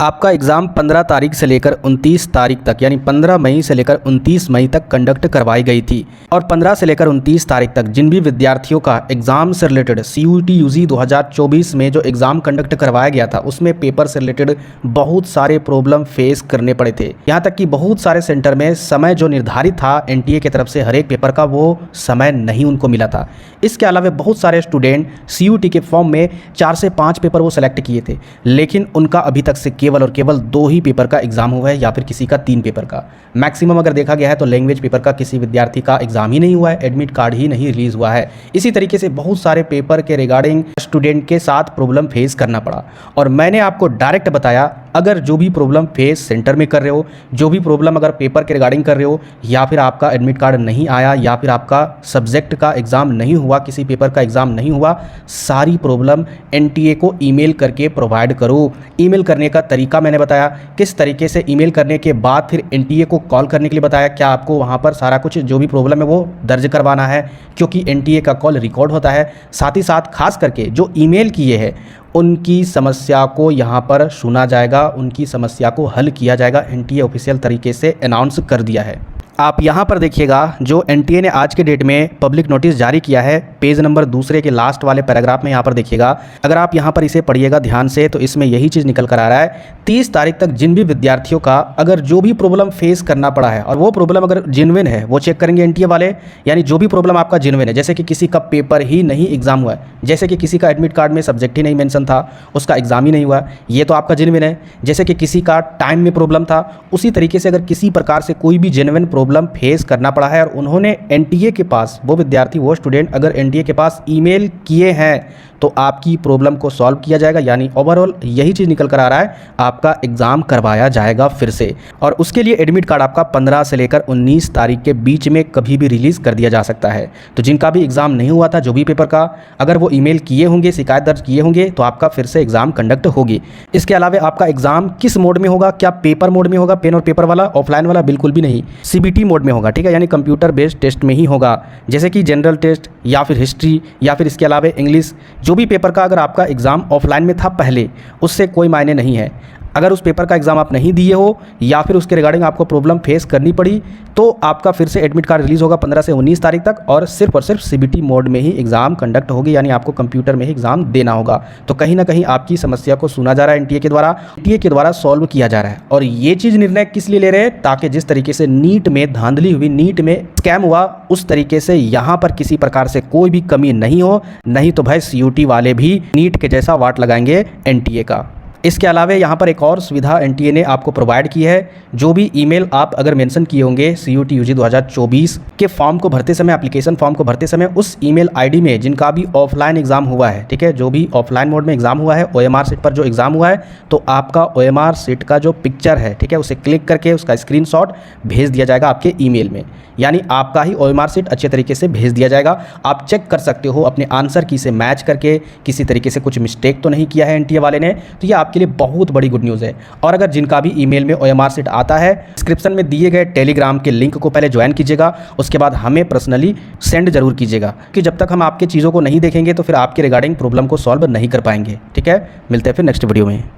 आपका एग्ज़ाम 15 तारीख से लेकर 29 तारीख तक यानी 15 मई से लेकर 29 मई तक कंडक्ट करवाई गई थी। और 15 से लेकर 29 तारीख तक जिन भी विद्यार्थियों का एग्ज़ाम से रिलेटेड CUET UG 2024 में जो एग्ज़ाम कंडक्ट करवाया गया था उसमें पेपर से रिलेटेड बहुत सारे प्रॉब्लम फेस करने पड़े थे। यहाँ तक कि बहुत सारे सेंटर में समय जो निर्धारित था NTA की तरफ से हर एक पेपर का वो समय नहीं उनको मिला था। इसके अलावा बहुत सारे स्टूडेंट CUET के फॉर्म में 4 से 5 पेपर वो सेलेक्ट किए थे, लेकिन उनका अभी तक से केवल और केवल 2 ही पेपर का एग्जाम हुआ है या फिर किसी का 3 पेपर का। मैक्सिमम अगर देखा गया है तो लैंग्वेज पेपर का किसी विद्यार्थी का एग्जाम ही नहीं हुआ है, एडमिट कार्ड ही नहीं रिलीज हुआ है। इसी तरीके से बहुत सारे पेपर के रिगार्डिंग स्टूडेंट के साथ प्रॉब्लम फेस करना पड़ा। और मैंने आपको डायरेक्ट बताया, अगर जो भी प्रॉब्लम फेस सेंटर में कर रहे हो, जो भी प्रॉब्लम अगर पेपर के रिगार्डिंग कर रहे हो, या फिर आपका एडमिट कार्ड नहीं आया, या फिर आपका सब्जेक्ट का एग्ज़ाम नहीं हुआ, किसी पेपर का एग्ज़ाम नहीं हुआ, सारी प्रॉब्लम NTA को ईमेल करके प्रोवाइड करो। ईमेल करने का तरीका मैंने बताया, किस तरीके से ईमेल करने के बाद फिर NTA को कॉल करने के लिए बताया। क्या आपको वहाँ पर सारा कुछ जो भी प्रॉब्लम है वो दर्ज करवाना है, क्योंकि NTA का कॉल रिकॉर्ड होता है। साथ ही साथ खास करके जो ईमेल किए हैं उनकी समस्या को यहाँ पर सुना जाएगा, उनकी समस्या को हल किया जाएगा। NTA ऑफिशियल तरीके से अनाउंस कर दिया है। आप यहाँ पर देखिएगा जो NTA ने आज के डेट में पब्लिक नोटिस जारी किया है, पेज नंबर 2 के लास्ट वाले पैराग्राफ में यहाँ पर देखिएगा। अगर आप यहाँ पर इसे पढ़िएगा ध्यान से तो इसमें यही चीज़ निकल कर आ रहा है। 30 तारीख तक जिन भी विद्यार्थियों का अगर जो भी प्रॉब्लम फेस करना पड़ा है और वो प्रॉब्लम अगर जेन्युइन है वो चेक करेंगे NTA वाले। यानी जो भी प्रॉब्लम आपका जेन्युइन है, जैसे कि किसी का पेपर ही नहीं एग्जाम हुआ है, जैसे कि किसी का एडमिट कार्ड में सब्जेक्ट ही नहीं मेंशन था, उसका एग्जाम ही नहीं हुआ, ये तो आपका जेन्युइन है। जैसे कि किसी का टाइम में प्रॉब्लम था, उसी तरीके से अगर किसी प्रकार से कोई भी जेन्युइन प्रॉब्लम फेस करना पड़ा है और उन्होंने NTA के पास, वो विद्यार्थी वो स्टूडेंट अगर NTA के पास ईमेल किए हैं तो आपकी प्रॉब्लम को सॉल्व किया जाएगा। यानी ओवरऑल यही चीज़ निकल कर आ रहा है, आपका एग्ज़ाम करवाया जाएगा फिर से। और उसके लिए एडमिट कार्ड आपका 15 से लेकर 19 तारीख के बीच में कभी भी रिलीज़ कर दिया जा सकता है। तो जिनका भी एग्ज़ाम नहीं हुआ था, जो भी पेपर का, अगर वो ईमेल किए होंगे, शिकायत दर्ज किए होंगे, तो आपका फिर से एग्ज़ाम कंडक्ट होगी। इसके अलावा आपका एग्ज़ाम किस मोड में होगा, क्या पेपर मोड में होगा, पेन और पेपर वाला, ऑफलाइन वाला, बिल्कुल भी नहीं, CBT मोड में होगा। ठीक है, यानी कंप्यूटर बेस्ड टेस्ट में ही होगा, जैसे कि जनरल टेस्ट या फिर हिस्ट्री या फिर इसके अलावा इंग्लिश, जो भी पेपर का अगर आपका एग्ज़ाम ऑफलाइन में था पहले, उससे कोई मायने नहीं है। अगर उस पेपर का एग्ज़ाम आप नहीं दिए हो या फिर उसके रिगार्डिंग आपको प्रॉब्लम फेस करनी पड़ी, तो आपका फिर से एडमिट कार्ड रिलीज़ होगा 15 से 19 तारीख तक और सिर्फ CBT मोड में ही एग्ज़ाम कंडक्ट होगी। यानी आपको कंप्यूटर में ही एग्ज़ाम देना होगा। तो कहीं ना कहीं आपकी समस्या को सुना जा रहा है, NTA के द्वारा सॉल्व किया जा रहा है। और ये चीज़ निर्णय किस लिए ले रहे हैं, ताकि जिस तरीके से नीट में धांधली हुई, नीट में स्कैम हुआ, उस तरीके से यहाँ पर किसी प्रकार से कोई भी कमी नहीं हो। नहीं तो भाई CUET वाले भी नीट के जैसा वाट लगाएंगे NTA का। इसके अलावा यहाँ पर एक और सुविधा NTA ने आपको प्रोवाइड की है। जो भी ईमेल आप अगर मेंशन किए होंगे CUET UG 2024 के फॉर्म को भरते समय, एप्लीकेशन फॉर्म को भरते समय, उस ईमेल आईडी में जिनका भी ऑफलाइन एग्जाम हुआ है, ठीक है, जो भी ऑफलाइन मोड में एग्जाम हुआ है, OMR सीट पर जो एग्जाम हुआ है, तो आपका OMR सीट का जो पिक्चर है, ठीक है, उसे क्लिक करके उसका स्क्रीनशॉट भेज दिया जाएगा आपके ईमेल में। यानी आपका ही OMR सीट अच्छे तरीके से भेज दिया जाएगा। आप चेक कर सकते हो अपने आंसर की से मैच करके, किसी तरीके से कुछ मिस्टेक तो नहीं किया है NTA वाले ने। तो ये आपके लिए बहुत बड़ी गुड न्यूज़ है। और अगर जिनका भी ईमेल में OMR सीट आता है, डिस्क्रिप्शन में दिए गए टेलीग्राम के लिंक को पहले ज्वाइन कीजिएगा, उसके बाद हमें पर्सनली सेंड जरूर कीजिएगा, कि जब तक हम आपके चीज़ों को नहीं देखेंगे तो फिर आपके रिगार्डिंग प्रॉब्लम को सॉल्व नहीं कर पाएंगे। ठीक है, मिलते हैं फिर नेक्स्ट वीडियो में।